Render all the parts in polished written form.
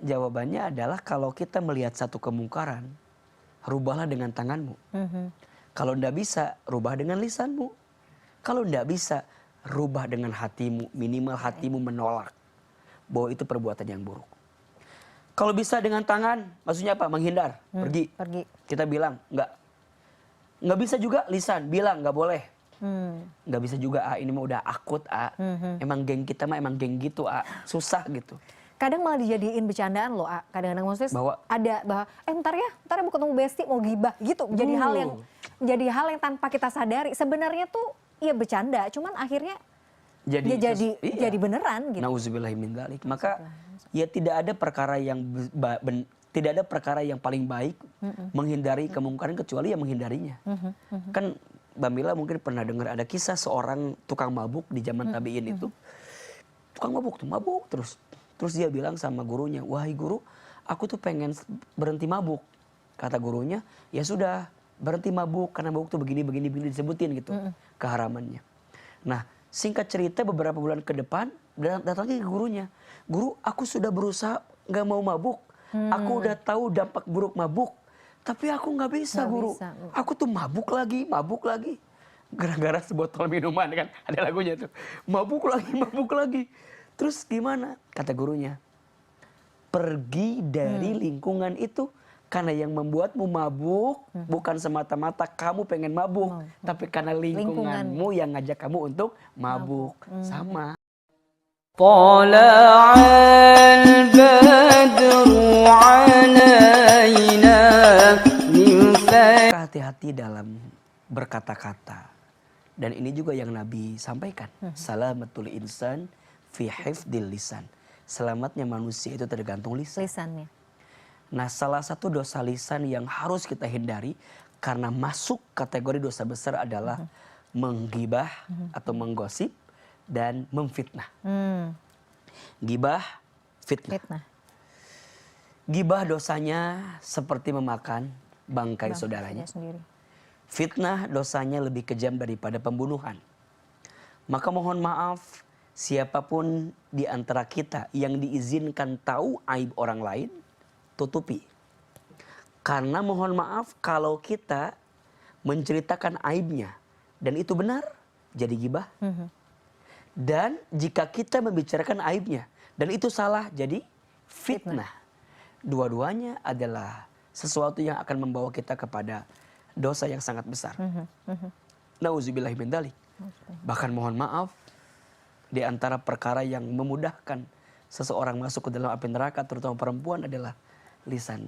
jawabannya adalah kalau kita melihat satu kemungkaran, rubahlah dengan tanganmu. Kalau ndak bisa, rubah dengan lisanmu. Kalau ndak bisa, rubah dengan hatimu. Minimal hatimu menolak bahwa itu perbuatan yang buruk. Kalau bisa dengan tangan, maksudnya apa? Menghindar, pergi. Kita bilang nggak bisa juga lisan, bilang nggak boleh. Nggak bisa juga, ini mah udah akut, emang geng kita mah emang geng gitu, susah gitu. Kadang malah dijadiin bercandaan loh, kadang-kadang maksudnya bahwa ntar ya mau ketemu Besti mau gibah gitu, jadi hal yang tanpa kita sadari. Sebenarnya tuh ya bercanda, cuman akhirnya jadi beneran gitu. Nauzubillahi min dzalik. Maka ya tidak ada perkara yang paling baik menghindari kemungkaran kecuali yang menghindarinya. Kan Mbak Mila mungkin pernah dengar ada kisah seorang tukang mabuk di zaman tabi'in itu. Tukang mabuk terus. Terus dia bilang sama gurunya, "Wahai guru, aku tuh pengen berhenti mabuk." Kata gurunya, "Ya sudah, berhenti mabuk karena mabuk tuh begini disebutin gitu keharamannya." Nah, singkat cerita beberapa bulan ke depan datangnya ke gurunya, "Guru, aku sudah berusaha nggak mau mabuk. Aku udah tahu dampak buruk mabuk, tapi aku nggak bisa, guru. Aku tuh mabuk lagi. Gara-gara sebotol minuman kan, ada lagunya tuh. Mabuk lagi. Terus gimana?" Kata gurunya, "Pergi dari lingkungan itu. Karena yang membuatmu mabuk bukan semata-mata kamu pengen mabuk, tapi karena lingkunganmu yang ngajak kamu untuk mabuk." Sama. Tala'al badru alaina. Hati-hati dalam berkata-kata. Dan ini juga yang Nabi sampaikan. Salamatul insan fi hifdil lisan. Selamatnya manusia itu tergantung lisannya. Nah, salah satu dosa lisan yang harus kita hindari karena masuk kategori dosa besar adalah menggibah atau menggosip dan memfitnah. Gibah, fitnah. Gibah dosanya seperti memakan bangkai saudaranya. Fitnah dosanya lebih kejam daripada pembunuhan. Maka mohon maaf, siapapun di antara kita yang diizinkan tahu aib orang lain, tutupi. Karena mohon maaf kalau kita menceritakan aibnya dan itu benar, jadi gibah. Dan jika kita membicarakan aibnya dan itu salah, jadi fitnah. Dua-duanya adalah sesuatu yang akan membawa kita kepada dosa yang sangat besar. Nauzubillahi min dzalik. Bahkan mohon maaf, di antara perkara yang memudahkan seseorang masuk ke dalam api neraka, terutama perempuan, adalah lisan.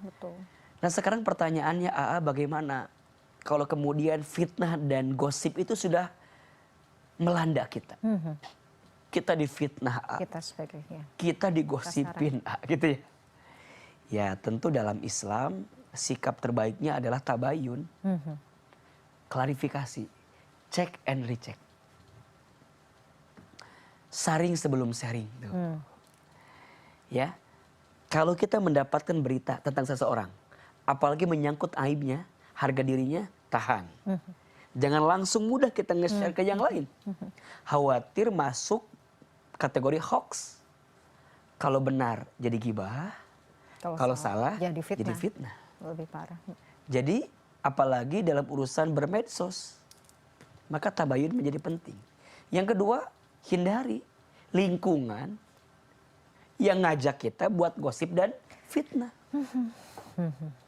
Betul. Nah, sekarang pertanyaannya, bagaimana kalau kemudian fitnah dan gosip itu sudah melanda kita? Kita difitnah, kita digosipin, gitu ya. Ya, tentu dalam Islam sikap terbaiknya adalah tabayun, klarifikasi, check and recheck. Saring sebelum sharing. Ya, kalau kita mendapatkan berita tentang seseorang, apalagi menyangkut aibnya, harga dirinya, tahan. Jangan langsung mudah kita nge-share ke yang lain. Khawatir masuk kategori hoax. Kalau benar jadi gibah, kalau salah jadi fitnah. Lebih parah. Jadi apalagi dalam urusan bermedsos, maka tabayun menjadi penting. Yang kedua, hindari lingkungan yang ngajak kita buat gosip dan fitnah.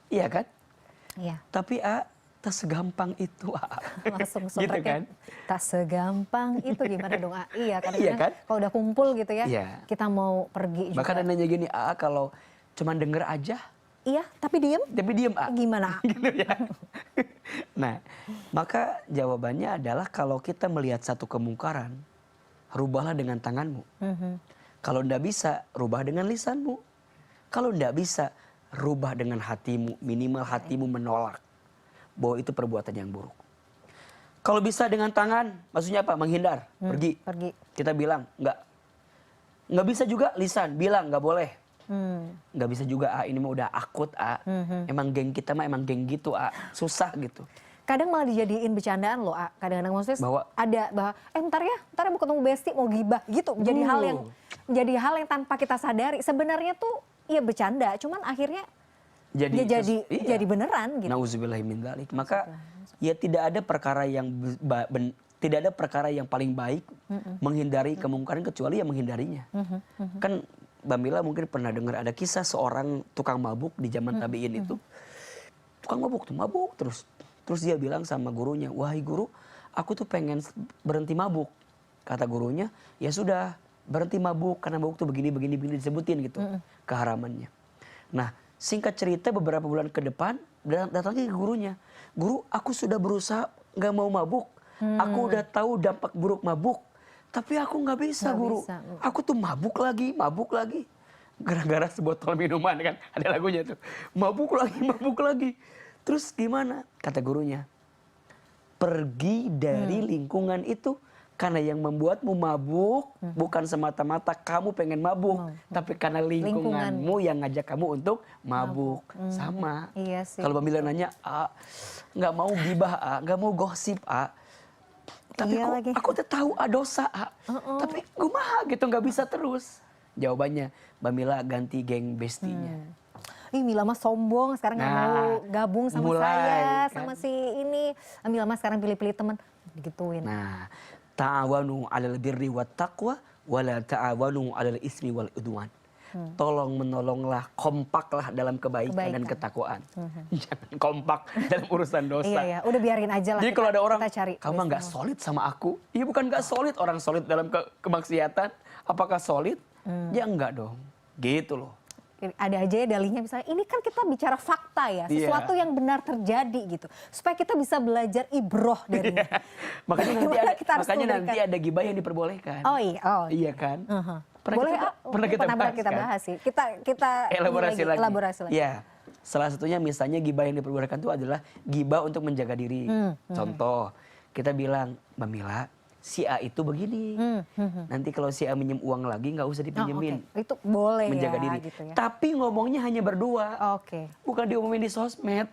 Iya kan? Iya. Tapi tak segampang itu. Langsung gitu kan? Tak segampang itu gimana dong? Iya, kadang-kadang iya kan? Kalau udah kumpul gitu ya, kita mau Bahkan pergi juga. Bahkan nanya gini, kalau cuman denger aja. Iya, tapi diem. Gimana? gitu ya. Nah, maka jawabannya adalah kalau kita melihat satu kemungkaran, rubahlah dengan tanganmu. Kalau ndak bisa, rubah dengan lisanmu. Kalau ndak bisa, rubah dengan hatimu. Minimal hatimu menolak bahwa itu perbuatan yang buruk. Kalau bisa dengan tangan, maksudnya apa? Menghindar, pergi. Kita bilang nggak bisa juga lisan, bilang nggak boleh. Nggak bisa juga, ini mah udah akut, emang geng kita mah emang geng gitu, susah gitu. Kadang malah dijadiin bercandaan loh, kadang-kadang maksudnya ntar ya mau ketemu Besti mau gibah gitu, jadi hal yang tanpa kita sadari. Sebenarnya tuh iya bercanda, cuman akhirnya jadi beneran gitu. Nauzubillahi min dzalik. Maka ya tidak ada perkara yang tidak ada perkara yang paling baik menghindari kemungkaran kecuali yang menghindarinya. Kan Mbak Mila mungkin pernah dengar ada kisah seorang tukang mabuk di zaman tabi'in itu. Tukang mabuk tuh, mabuk terus. Terus dia bilang sama gurunya, "Wahai guru, aku tuh pengen berhenti mabuk." Kata gurunya, "Ya sudah, berhenti mabuk karena mabuk tuh begini disebutin gitu keharamannya." Nah, singkat cerita beberapa bulan ke depan datangnya ke gurunya, "Guru, aku sudah berusaha nggak mau mabuk. Aku udah tahu dampak buruk mabuk, tapi aku nggak bisa, guru. Aku tuh mabuk lagi. Gara-gara sebotol minuman kan, ada lagunya tuh. Mabuk lagi. Terus gimana?" Kata gurunya, "Pergi dari lingkungan itu. Karena yang membuatmu mabuk bukan semata-mata kamu pengen mabuk, tapi karena lingkunganmu yang ngajak kamu untuk mabuk." Sama. Iya sih. Kalau Mbak Mila nanya, nggak mau gibah, nggak mau gosip, tapi aku udah tahu dosa, tapi kumaha gitu, nggak bisa terus. Jawabannya, Mbak Mila ganti geng bestinya. Ih, Mila mah sombong, sekarang nggak mau gabung sama saya, kan? Sama si ini. Mila mah sekarang pilih-pilih teman, digituin. Nah, ta'awanu 'alal birri wat taqwa wala ta'awanu 'alal ismi wal udwan. Tolong menolonglah, kompaklah dalam kebaikan dan ketakwaan. Jangan kompak dalam urusan dosa. Iya, udah biarin aja lah. Jadi kalau ada orang, cari "Kamu nggak solid sama aku." Iya, bukan nggak solid, orang solid dalam kemaksiatan. Apakah solid? Ya enggak dong. Gitu loh. Ada aja ya dalihnya, misalnya ini kan kita bicara fakta ya, sesuatu yang benar terjadi gitu, supaya kita bisa belajar ibroh darinya. Makanya nanti ada gibah yang diperbolehkan. Oh iya, iya kan? Pernah kita bahas sih. Kita elaborasi lagi. Ya, salah satunya misalnya gibah yang diperbolehkan itu adalah gibah untuk menjaga diri. Contoh, kita bilang, "Mbak Mila, si A itu begini. Nanti kalau si A minjem uang lagi nggak usah dipinjemin." Itu boleh menjaga diri. Gitu ya. Tapi ngomongnya hanya berdua. Bukan diumumin di sosmed.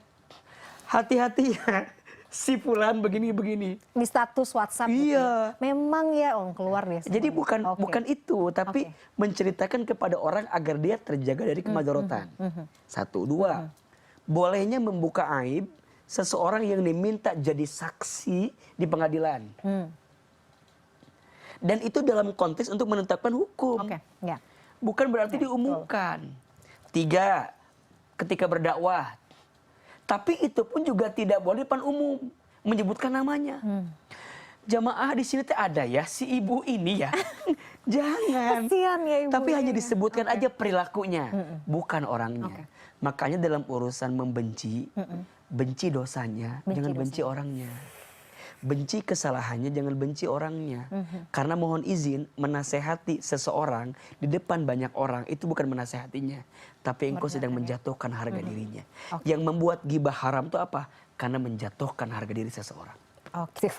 Hati-hati ya. Si fulan begini. Di status WhatsApp. Iya. Gitu. Memang ya keluar deh. Jadi bukan itu, tapi menceritakan kepada orang agar dia terjaga dari kemadorotan. 1, 2. Bolehnya membuka aib seseorang yang diminta jadi saksi di pengadilan. Dan itu dalam konteks untuk menetapkan hukum. Bukan berarti diumumkan. 3, ketika berdakwah. Tapi itu pun juga tidak boleh depan umum menyebutkan namanya. Jamaah di sini ada ya si ibu ini ya. Jangan. Kasian ya ibu. Tapi hanya disebutkan aja perilakunya, bukan orangnya. Makanya dalam urusan membenci, benci dosanya, jangan benci orangnya. Benci kesalahannya, jangan benci orangnya. Karena mohon izin, menasehati seseorang di depan banyak orang itu bukan menasehatinya, tapi engkau sedang menjatuhkan harga dirinya. Yang membuat gibah haram itu apa? Karena menjatuhkan harga diri seseorang. Oke,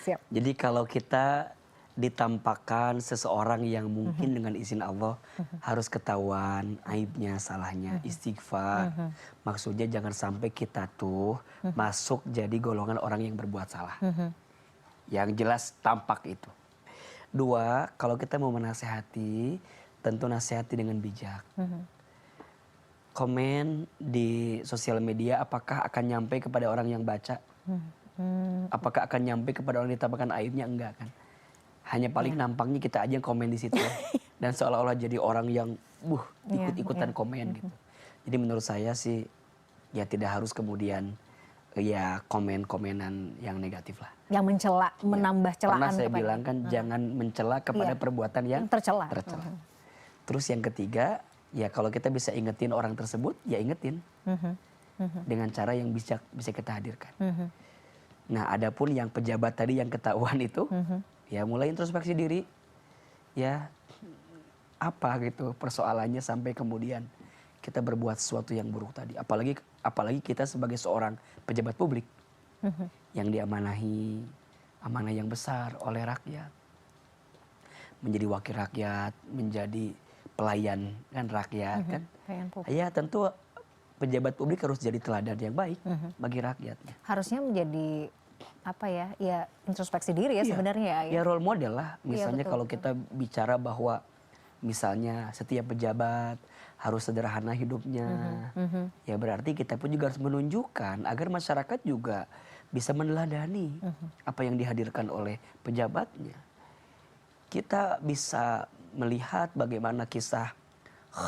siap. Jadi kalau kita ditampakkan seseorang yang mungkin dengan izin Allah harus ketahuan aibnya, salahnya, istighfar. Maksudnya jangan sampai kita tuh masuk jadi golongan orang yang berbuat salah. Yang jelas tampak itu. 2, kalau kita mau menasehati, tentu nasihati dengan bijak. Komen di sosial media apakah akan nyampe kepada orang yang baca? Apakah akan nyampe kepada orang yang ditampakkan aibnya? Enggak kan? Hanya paling nampaknya kita aja yang komen di situ. Dan seolah-olah jadi orang yang ikut-ikutan komen gitu. Jadi menurut saya sih ya tidak harus kemudian ya komen-komenan yang negatif lah. Yang mencela, menambah celaan. Pernah saya bilang kan jangan mencela kepada perbuatan yang tercela. Terus yang ketiga, ya kalau kita bisa ingetin orang tersebut, ya ingetin. Dengan cara yang bisa kita hadirkan. Nah, adapun yang pejabat tadi yang ketahuan itu, ya mulai introspeksi diri. Ya apa gitu persoalannya sampai kemudian kita berbuat sesuatu yang buruk tadi. Apalagi kita sebagai seorang pejabat publik yang diamanahi amanah yang besar oleh rakyat. Menjadi wakil rakyat, menjadi pelayan kan rakyat kan. Ya tentu pejabat publik harus jadi teladan yang baik bagi rakyatnya. Harusnya menjadi apa ya? Ya introspeksi diri ya sebenarnya ya. Ya role model lah. Misalnya kalau kita bicara bahwa misalnya setiap pejabat harus sederhana hidupnya. Ya berarti kita pun juga harus menunjukkan agar masyarakat juga bisa meneladani apa yang dihadirkan oleh pejabatnya. Kita bisa melihat bagaimana kisah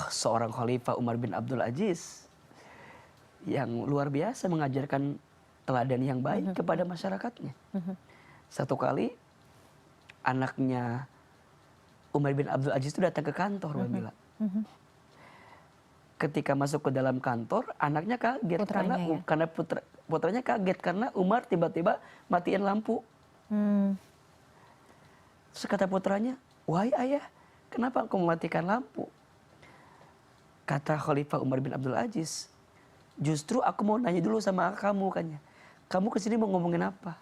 seorang Khalifah Umar bin Abdul Aziz yang luar biasa mengajarkan teladan yang baik kepada masyarakatnya. Satu kali anaknya Umar bin Abdul Aziz itu datang ke kantor, Wabila. Ketika masuk ke dalam kantor, anaknya kaget karena putranya kaget karena Umar tiba-tiba matiin lampu. Terus kata putranya, "Wahai ayah, kenapa engkau mematikan lampu?" Kata Khalifah Umar bin Abdul Aziz, "Justru aku mau nanya dulu sama kamu kan. Kamu kesini mau ngomongin apa?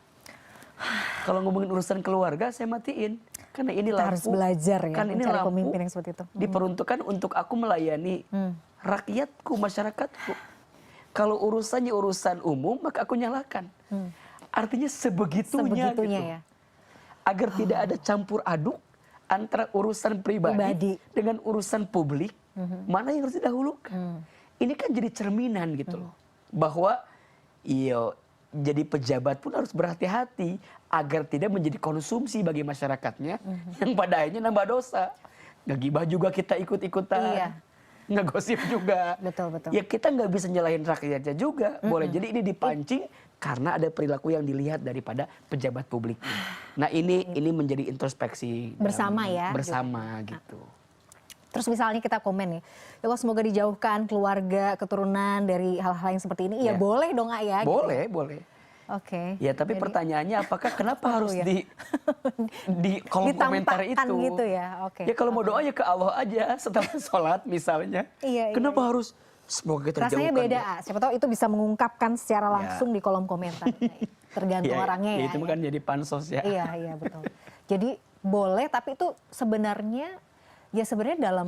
Kalau ngomongin urusan keluarga saya matiin. Karena ini lampu." Harus belajar ya, kan ini mencari lampu pemimpin yang seperti itu. diperuntukkan untuk aku melayani rakyatku, masyarakatku. Kalau urusannya urusan umum, maka aku nyalakan. Artinya sebegitunya gitu. Ya. Agar tidak ada campur aduk antara urusan pribadi dengan urusan publik, mana yang harus didahulukan. Ini kan jadi cerminan gitu loh. Bahwa jadi pejabat pun harus berhati-hati agar tidak menjadi konsumsi bagi masyarakatnya yang pada akhirnya nambah dosa. Ngegibah juga kita ikut-ikutan. Ngegosip juga. Betul. Ya kita nggak bisa nyalahin rakyatnya juga. Boleh jadi ini dipancing karena ada perilaku yang dilihat daripada pejabat publik. Nah ini menjadi introspeksi bersama bersama gitu. Terus misalnya kita komen nih, ya Allah semoga dijauhkan keluarga, keturunan dari hal-hal yang seperti ini. Ya boleh dong ya. Boleh, gitu. boleh. Oke. Ya tapi pertanyaannya apakah kenapa harus di kolom komentar itu? Gitu ya. Oke. Ya kalau mau doa ya ke Allah aja setelah sholat misalnya. Kenapa harus semoga kita rasanya beda. Siapa tahu itu bisa mengungkapkan secara langsung di kolom komentar. Tergantung orangnya ya. Itu kan jadi pansos ya. Iya betul. Jadi boleh tapi itu sebenarnya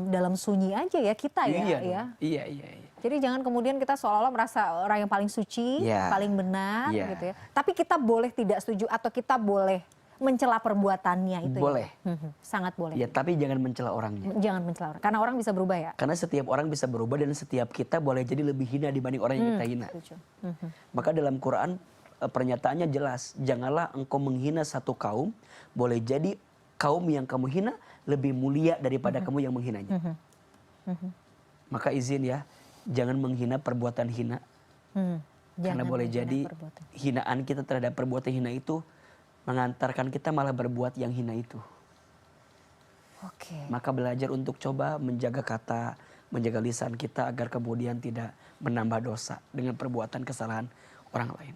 dalam sunyi aja ya kita ya. Iya. Jadi jangan kemudian kita seolah-olah merasa orang yang paling suci, paling benar gitu ya. Tapi kita boleh tidak setuju atau kita boleh mencela perbuatannya itu. Boleh. Ya? Sangat boleh. Ya tapi jangan mencela orangnya. Jangan mencela orang. Karena orang bisa berubah ya. Karena setiap orang bisa berubah dan setiap kita boleh jadi lebih hina dibanding orang yang kita hina. Maka dalam Quran pernyataannya jelas. Janganlah engkau menghina satu kaum. Boleh jadi kaum yang kamu hina lebih mulia daripada kamu yang menghinanya. Maka izin ya. Jangan menghina perbuatan hina. Karena boleh jadi hinaan kita terhadap perbuatan hina itu mengantarkan kita malah berbuat yang hina itu. Maka belajar untuk coba menjaga kata, menjaga lisan kita agar kemudian tidak menambah dosa dengan perbuatan kesalahan orang lain.